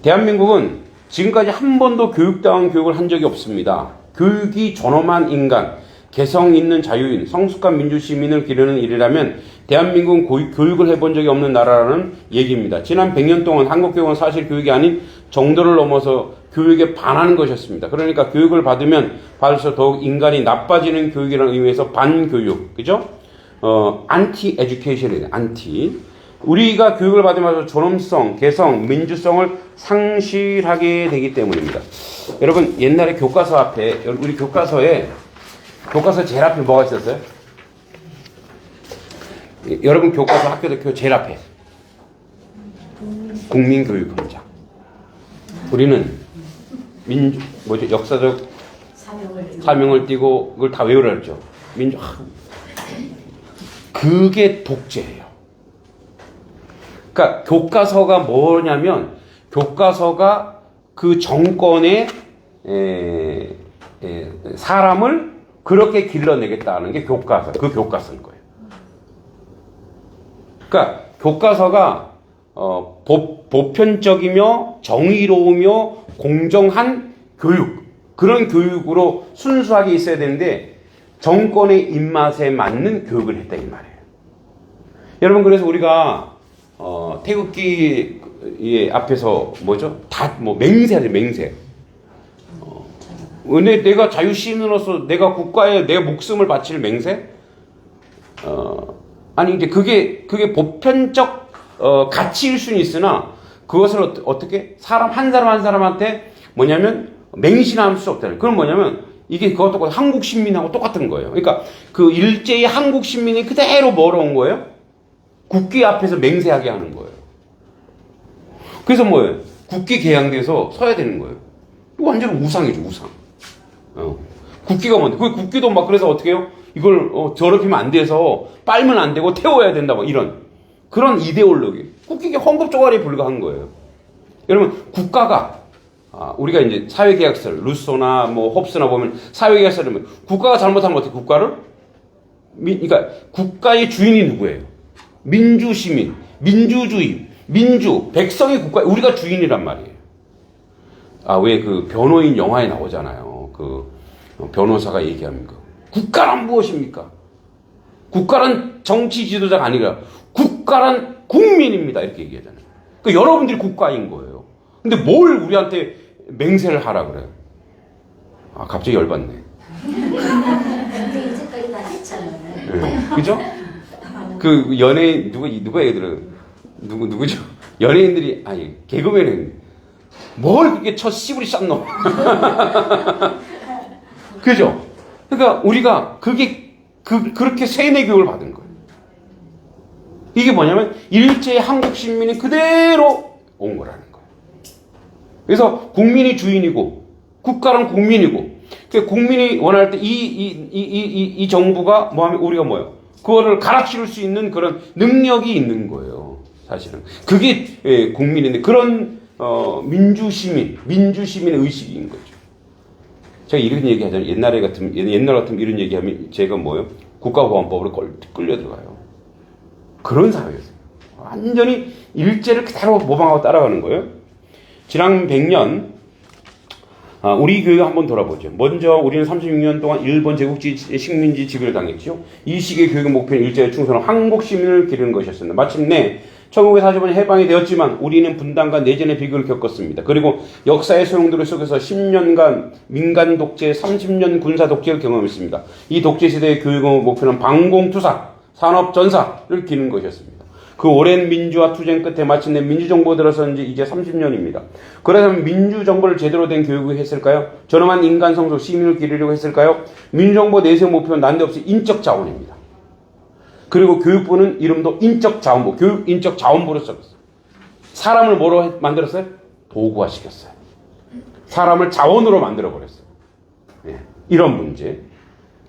A: 대한민국은 지금까지 한 번도 교육다운 교육을 한 적이 없습니다. 교육이 존엄한 인간, 개성 있는 자유인, 성숙한 민주시민을 기르는 일이라면 대한민국은 교육을 해본 적이 없는 나라라는 얘기입니다. 지난 100년 동안 한국 교육은 사실 교육이 아닌 정도를 넘어서 교육에 반하는 것이었습니다. 그러니까 교육을 받으면 받을수록 더욱 인간이 나빠지는 교육이라는 의미에서 반교육. 그죠? 안티 에듀케이션이에요. 안티. 우리가 교육을 받으면서 존엄성, 개성, 민주성을 상실하게 되기 때문입니다. 여러분, 옛날에 교과서 앞에, 우리 교과서 제일 앞에 뭐가 있었어요? 여러분 교과서 학교도 제일 앞에 국민교육헌장. 우리는 역사적 사명을 띠고 그걸 다 외우라 그랬죠. 그게 독재예요. 그러니까 교과서가 뭐냐면 교과서가 그 정권의 사람을 그렇게 길러내겠다는 게 교과서, 그 교과서인 거예요. 그러니까 교과서가 보편적이며 정의로우며 공정한 교육, 그런 교육으로 순수하게 있어야 되는데 정권의 입맛에 맞는 교육을 했다 이 말이에요. 여러분 그래서 우리가 태극기 앞에서 뭐죠? 다 뭐 맹세하죠 맹세. 근데 내가 자유시민으로서 내가 국가에 내 목숨을 바칠 맹세? 아니 이제 그게 보편적 가치일 수는 있으나 그것을 어떻게 사람 한 사람한테 뭐냐면 맹신할 수 없다는. 그건 뭐냐면 이게 그것도 똑같고 한국 시민하고 똑같은 거예요. 그러니까 그 일제히 한국 시민이 그대로 뭐라온 거예요? 국기 앞에서 맹세하게 하는 거예요. 그래서 뭐예요? 국기 개양돼서 서야 되는 거예요. 이거 완전 우상이죠 우상. 국기가 뭔데? 그 국기도 막 그래서 어떻게 해요? 이걸 더럽히면 안 돼서 빨면 안 되고 태워야 된다 막 이런 그런 이데올로기. 국기가 헌법 조각에 불과한 거예요. 여러분 국가가 우리가 이제 사회계약서를 루소나 뭐 홉스나 보면 사회계약서를 국가가 잘못하면 어떻게 국가를 그러니까 국가의 주인이 누구예요? 민주시민, 민주주의, 백성이 국가 우리가 주인이란 말이에요. 왜 그 변호인 영화에 나오잖아요. 그 변호사가 얘기합니까? 국가란 무엇입니까? 국가란 정치 지도자가 아니라 국가란 국민입니다. 이렇게 얘기하잖아요. 그러니까 여러분들이 국가인 거예요. 근데 뭘 우리한테 맹세를 하라 그래? 갑자기 열받네.
C: 근데 이제까지 다 했잖아요.
A: 네. 그죠? 그 연예인 누가 얘기 들어요? 누구죠? 연예인들이 개그맨은 뭘 그렇게 첫 씨부리 쌌노? 그죠? 그러니까 우리가 그렇게 세뇌 교육을 받은 거예요. 이게 뭐냐면 일제의 한국 시민이 그대로 온 거라는 거예요. 그래서 국민이 주인이고 국가는 국민이고 국민이 원할 때 이 정부가 뭐하면 우리가 뭐예요? 그거를 갈아치울 수 있는 그런 능력이 있는 거예요. 사실은 그게 국민인데 그런 민주시민의 의식인 거죠. 제가 이런 얘기 하잖아요. 옛날 같으면 이런 얘기하면 제가 뭐예요? 국가보안법으로 끌려 들어가요. 그런 사회였어요. 완전히 일제를 그대로 모방하고 따라가는 거예요. 지난 100년 우리 교육 한번 돌아보죠. 먼저 우리는 36년 동안 일본 제국주의 식민지 지배를 당했죠. 이 시기의 교육의 목표는 일제에 충성한 한국 시민을 기르는 것이었습니다. 마침내 1945년 해방이 되었지만 우리는 분단과 내전의 비극을 겪었습니다. 그리고 역사의 소용돌이 속에서 10년간 민간 독재, 30년 군사 독재를 경험했습니다. 이 독재 시대의 교육의 목표는 방공투사, 산업전사를 기르는 것이었습니다. 그 오랜 민주화 투쟁 끝에 마침내 민주정부가 들어선 지 이제 30년입니다. 그렇다면 민주정부를 제대로 된 교육을 했을까요? 저렴한 인간 성소, 시민을 기르려고 했을까요? 민주정부 내세운 목표는 난데없이 인적 자원입니다. 그리고 교육부는 이름도 인적 자원부, 교육 인적 자원부로 썼어요. 사람을 뭐로 만들었어요? 도구화 시켰어요. 사람을 자원으로 만들어버렸어요. 이런 문제.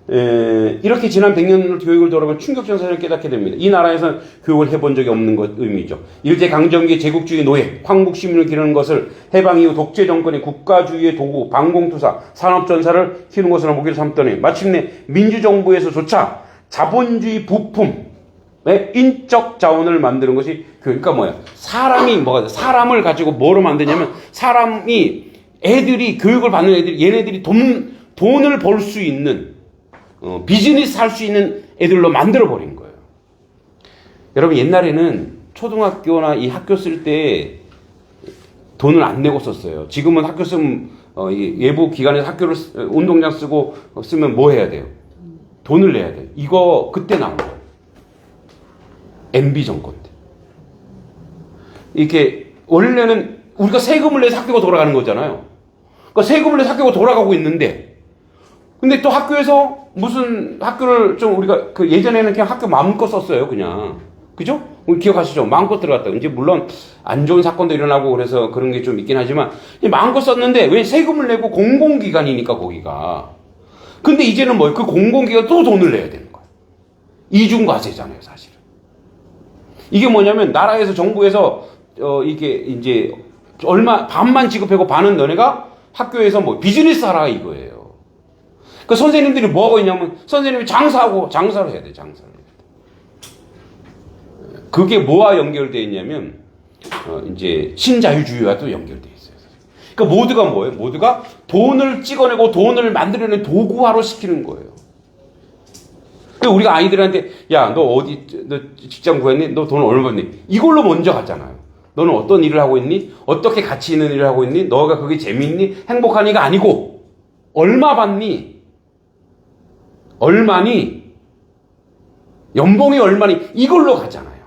A: 이렇게 지난 100년을 교육을 돌아보면 충격적인 사실을 깨닫게 됩니다. 이 나라에서는 교육을 해본 적이 없는 것 의미죠. 일제강점기 제국주의 노예, 황국 시민을 기르는 것을 해방 이후 독재 정권의 국가주의의 도구, 방공투사, 산업전사를 키우는 것으로 목표를 삼더니 마침내 민주정부에서조차 자본주의 부품의 인적 자원을 만드는 것이 그러니까 뭐야? 사람을 가지고 뭐로 만드냐면 애들이 교육을 받는 애들이 얘네들이 돈을 벌 수 있는 비즈니스 할 수 있는 애들로 만들어 버린 거예요. 여러분 옛날에는 초등학교나 이 학교 쓸 때 돈을 안 내고 썼어요. 지금은 학교 쓰면 예부 기관에서 학교를 운동장 쓰면 뭐 해야 돼요? 돈을 내야 돼요. 이거 그때 나온 거예요. MB 정권 때. 이렇게 원래는 우리가 세금을 내서 학교가 돌아가는 거잖아요. 그러니까 세금을 내서 학교가 돌아가고 있는데 근데 또 학교에서 무슨 학교를 좀 우리가 예전에는 그냥 학교 마음껏 썼어요. 그냥. 그죠? 우리 기억하시죠? 마음껏 들어갔다. 이제 물론 안 좋은 사건도 일어나고 그래서 그런 게 좀 있긴 하지만 마음껏 썼는데 왜 세금을 내고 공공기관이니까 거기가. 근데 이제는 그 공공기관 또 돈을 내야 되는 거예요. 이중과세잖아요, 사실은. 이게 뭐냐면 나라에서 정부에서 이게 이제 반만 지급하고 반은 너네가 학교에서 비즈니스 하라 이거예요. 그 선생님들이 뭐 하고 있냐면 선생님이 장사를 해야 돼, 장사를. 그게 뭐와 연결되어 있냐면 이제 신자유주의와 또 연결되어 있어요. 그러니까 모두가 뭐예요? 모두가 돈을 찍어내고 돈을 만들어내는 도구화로 시키는 거예요. 우리가 아이들한테 야, 너 직장 구했니? 너 돈 얼마 벌니? 이걸로 먼저 가잖아요. 너는 어떤 일을 하고 있니? 어떻게 가치 있는 일을 하고 있니? 너가 그게 재미있니? 행복하니가 아니고 얼마 받니? 얼마니? 연봉이 얼마니? 이걸로 가잖아요.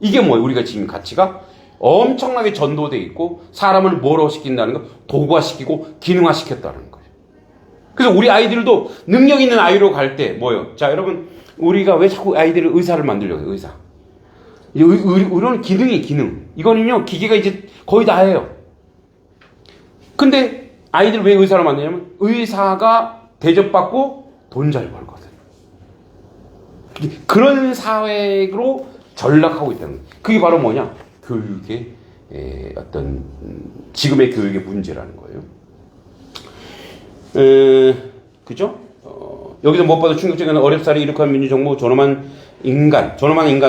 A: 이게 뭐예요? 우리가 지금 가치가 엄청나게 전도돼 있고 사람을 뭐로 시킨다는 거? 도구화시키고 기능화시켰다는 거예요. 그래서 우리 아이들도 능력 있는 아이로 갈 때 뭐예요? 자, 여러분, 우리가 왜 자꾸 아이들을 의사를 만들려고 해요? 의사. 의료는 기능. 이거는요, 기계가 이제 거의 다 해요. 근데 아이들 왜 의사로 만드냐면 의사가 대접받고 돈 잘 벌거든. 그런 사회로 전락하고 있다는 거예요. 그게 바로 뭐냐? 교육의 어떤 지금의 교육의 문제라는 거예요. 그죠? 여기서 무엇보다 충격적인 어렵사리 이룩한 민주정부 존엄한 인간,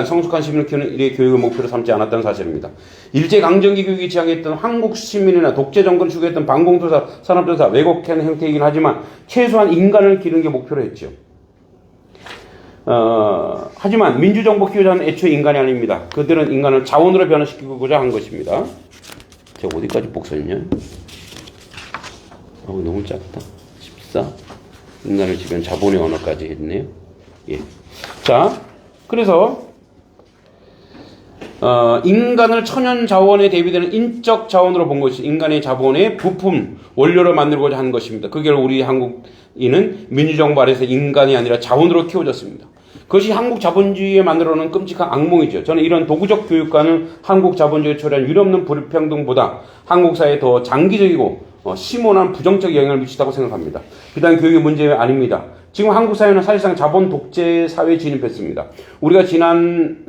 A: 성숙한 시민을 키우는 일의 교육을 목표로 삼지 않았다는 사실입니다. 일제강점기 교육이 지향했던 한국 시민이나 독재 정권을 추구했던 반공투사, 산업전사, 왜곡한 형태이긴 하지만 최소한 인간을 기르는 게 목표로 했죠. 하지만 민주정부 키우자는 애초에 인간이 아닙니다. 그들은 인간을 자원으로 변화시키고자 한 것입니다. 제가 어디까지 복선이냐? 너무 작다. 14. 인간을 지금 자본의 언어까지 했네요. 예. 자, 그래서 인간을 천연 자원에 대비되는 인적 자원으로 본 것이 인간의 자본의 부품, 원료로 만들고자 한 것입니다. 그게 우리 한국인은 민주정부 아래서 인간이 아니라 자원으로 키워졌습니다. 그것이 한국 자본주의에 만들어놓은 끔찍한 악몽이죠. 저는 이런 도구적 교육과는 한국 자본주의에 초래한 유례없는 불평등보다 한국 사회에 더 장기적이고 심오한 부정적 영향을 미치다고 생각합니다. 비단 교육의 문제 아닙니다. 지금 한국 사회는 사실상 자본 독재 사회에 진입했습니다. 우리가 지난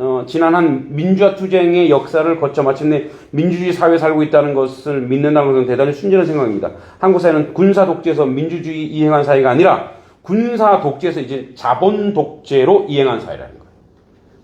A: 한 민주화 투쟁의 역사를 거쳐 마침내 민주주의 사회에 살고 있다는 것을 믿는다는 것은 대단히 순진한 생각입니다. 한국 사회는 군사 독재에서 민주주의 이행한 사회가 아니라 군사 독재에서 이제 자본 독재로 이행한 사회라는 거예요.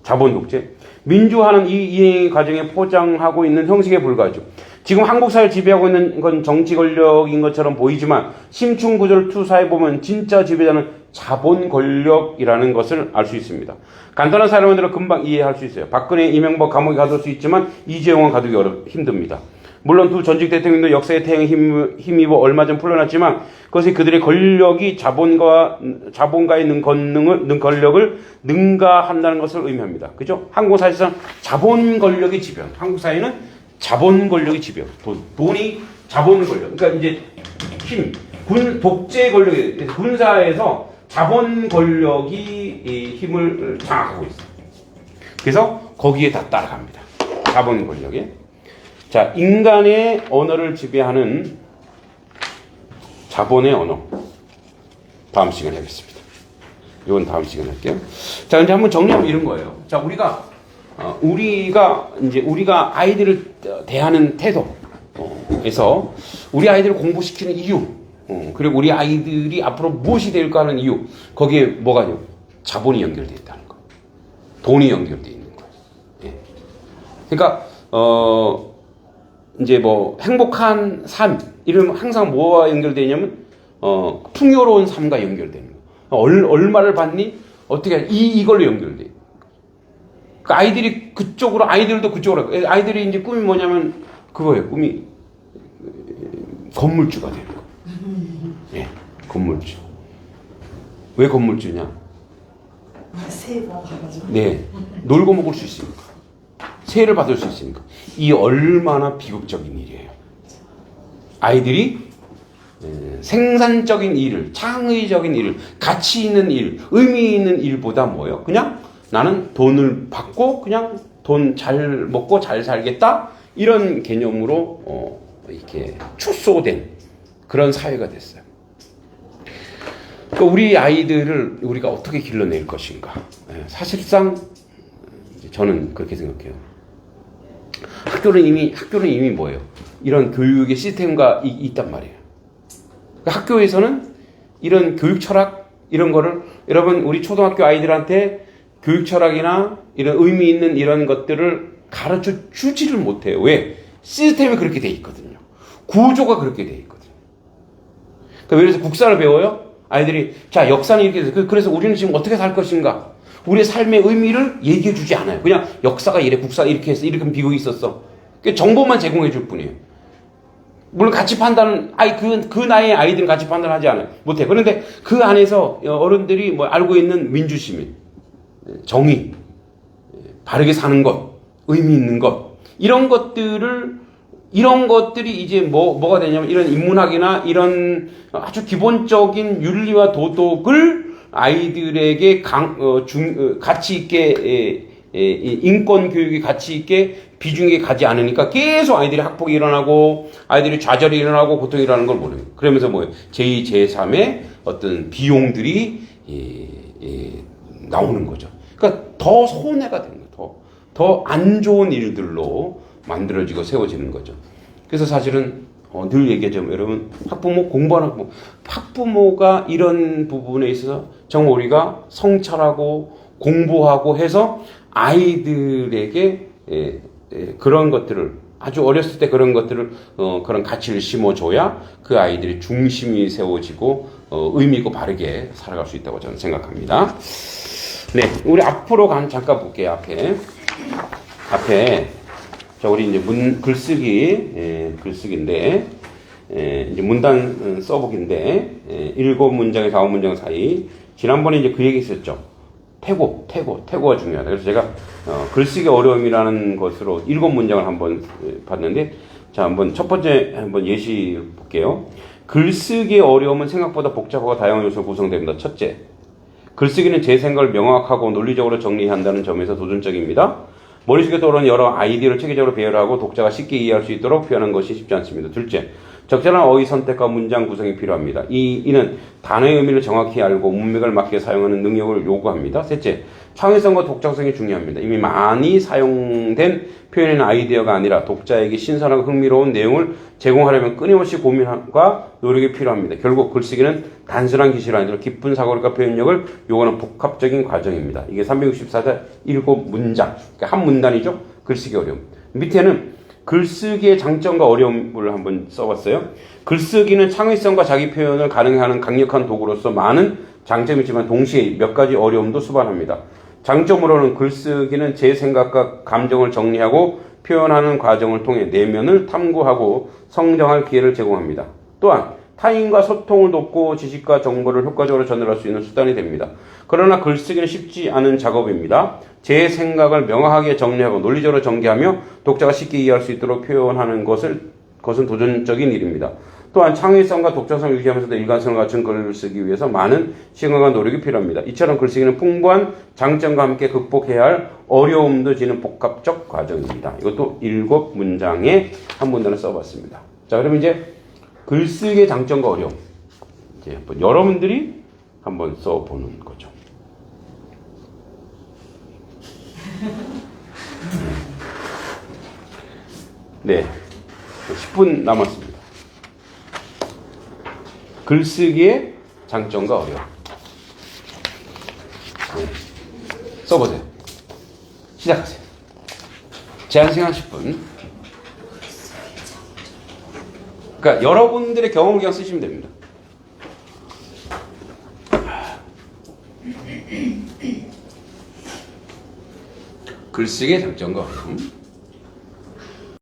A: 자본 독재. 민주화는 이 이행 과정에 포장하고 있는 형식에 불과하죠. 지금 한국 사회를 지배하고 있는 건 정치 권력인 것처럼 보이지만 심층 구조를 투사해보면 진짜 지배자는 자본 권력이라는 것을 알 수 있습니다. 간단한 사례만으로 금방 이해할 수 있어요. 박근혜, 이명박 감옥에 가둘 수 있지만 이재용은 가두기 힘듭니다. 물론 두 전직 대통령도 역사의 태양에 힘입어 얼마 전 풀려났지만 그것이 그들의 권력이 자본가의 권력을 능가한다는 것을 의미합니다. 그죠? 한국은 사실상 자본 권력의 지배. 한국 사회는 자본 권력의 지배. 돈이 자본 권력. 그러니까 이제 독재 권력이 군사에서 자본 권력이 이 힘을 장악하고 있어요. 그래서 거기에 다 따라갑니다. 자본 권력에. 자, 인간의 언어를 지배하는 자본의 언어. 다음 시간에 하겠습니다. 이건 다음 시간에 할게요. 자, 이제 한번 정리하면 이런 거예요. 자, 우리가 아이들을 대하는 태도에서 우리 아이들을 공부시키는 이유, 그리고 우리 아이들이 앞으로 무엇이 될까 하는 이유, 거기에 뭐가요? 자본이 연결되어 있다는 거. 돈이 연결되어 있는 거예요. 예. 그러니까, 이제 뭐 행복한 삶 이러면 항상 뭐와 연결되어 있냐면 풍요로운 삶과 연결되는 거예요. 얼마를 받니? 어떻게 이걸로 연결돼. 그러니까 아이들도 그쪽으로 아이들이 이제 꿈이 뭐냐면 그거예요. 꿈이 건물주가 되는 거. 예, 건물주. 왜 건물주냐?
B: 세금 가가지고.
A: 네, 놀고 먹을 수 있으니까. 세를 받을 수 있으니까. 이 얼마나 비극적인 일이에요. 아이들이 생산적인 일을, 창의적인 일을, 가치 있는 일, 의미 있는 일보다 뭐예요? 그냥 나는 돈을 받고 그냥 돈 잘 먹고 잘 살겠다? 이런 개념으로 이렇게 축소된 그런 사회가 됐어요. 그러니까 우리 아이들을 우리가 어떻게 길러낼 것인가? 사실상 저는 그렇게 생각해요. 학교는 이미 뭐예요? 이런 교육의 시스템과 있단 말이에요. 그러니까 학교에서는 이런 교육 철학 이런 거를 여러분 우리 초등학교 아이들한테 교육 철학이나 이런 의미 있는 이런 것들을 가르쳐 주지를 못해요. 왜? 시스템이 그렇게 돼 있거든요. 구조가 그렇게 돼 있거든요. 그러니까 예를 들어서 국사를 배워요? 아이들이 자 역사는 이렇게 돼서 그래서 우리는 지금 어떻게 살 것인가? 우리의 삶의 의미를 얘기해 주지 않아요. 그냥 역사가 이래, 국사 이렇게 해서 이렇게 비극이 있었어. 정보만 제공해 줄 뿐이에요. 물론 가치 판단은 그 나이의 아이들은 가치 판단하지 않아요. 못해. 그런데 그 안에서 어른들이 뭐 알고 있는 민주시민, 정의, 바르게 사는 것, 의미 있는 것 이런 것들이 이제 뭐가 되냐면 이런 인문학이나 이런 아주 기본적인 윤리와 도덕을 아이들에게 가치 있게 인권 교육이 가치 있게 비중이 가지 않으니까 계속 아이들이 학폭이 일어나고 아이들이 좌절이 일어나고 고통이 일어나는 걸 모르는 거예요. 그러면서 뭐예요? 제2, 제3의 어떤 비용들이 나오는 거죠. 그러니까 더 손해가 되는 거예요. 더 안 좋은 일들로 만들어지고 세워지는 거죠. 그래서 사실은 늘 얘기하죠. 여러분 학부모 공부하는 학부모가 이런 부분에 있어서 정말 우리가 성찰하고 공부하고 해서 아이들에게 그런 것들을 아주 어렸을 때 그런 것들을 그런 가치를 심어줘야 그 아이들이 중심이 세워지고 의미 있고 바르게 살아갈 수 있다고 저는 생각합니다. 네, 우리 앞으로 잠깐 볼게요. 앞에 자 우리 이제 글쓰기인데 이제 문단 써보기인데 7문장에서 9문장 사이 지난번에 이제 그 얘기 있었죠. 태고가 중요하다. 그래서 제가 글쓰기 어려움이라는 것으로 7문장을 한번 봤는데 자 한번 첫 번째 한번 예시 볼게요. 글쓰기의 어려움은 생각보다 복잡하고 다양한 요소로 구성됩니다. 첫째, 글쓰기는 제 생각을 명확하고 논리적으로 정리해야 한다는 점에서 도전적입니다. 머릿속에 떠오르는 여러 아이디어를 체계적으로 배열하고 독자가 쉽게 이해할 수 있도록 표현하는 것이 쉽지 않습니다. 둘째, 적절한 어휘 선택과 문장 구성이 필요합니다. 이는 단어의 의미를 정확히 알고 문맥을 맞게 사용하는 능력을 요구합니다. 셋째, 창의성과 독자성이 중요합니다. 이미 많이 사용된 표현이나 아이디어가 아니라 독자에게 신선하고 흥미로운 내용을 제공하려면 끊임없이 고민과 노력이 필요합니다. 결국 글쓰기는 단순한 기술이 아니라 깊은 사고력과 표현력을 요구하는 복합적인 과정입니다. 이게 364자 7문장, 그러니까 한 문단이죠. 글쓰기 어려움. 밑에는 글쓰기의 장점과 어려움을 한번 써봤어요. 글쓰기는 창의성과 자기 표현을 가능하는 강력한 도구로서 많은 장점이 있지만 동시에 몇 가지 어려움도 수반합니다. 장점으로는 글쓰기는 제 생각과 감정을 정리하고 표현하는 과정을 통해 내면을 탐구하고 성장할 기회를 제공합니다. 또한 타인과 소통을 돕고 지식과 정보를 효과적으로 전달할 수 있는 수단이 됩니다. 그러나 글쓰기는 쉽지 않은 작업입니다. 제 생각을 명확하게 정리하고 논리적으로 전개하며 독자가 쉽게 이해할 수 있도록 표현하는 것은 도전적인 일입니다. 또한 창의성과 독자성을 유지하면서도 일관성을 갖춘 글을 쓰기 위해서 많은 시간과 노력이 필요합니다. 이처럼 글쓰기는 풍부한 장점과 함께 극복해야 할 어려움도 지는 복합적 과정입니다. 이것도 7문장에 한 문단을 써봤습니다. 자, 그러면 이제 글쓰기의 장점과 어려움. 이제 한번 여러분들이 한번 써보는 거죠. 네. 10분 남았습니다. 글쓰기의 장점과 어려움. 네. 써보세요. 시작하세요. 제한 시간 10분. 그러니까 여러분들의 경험을 그냥 쓰시면 됩니다. 글쓰기의 장점과 어려움.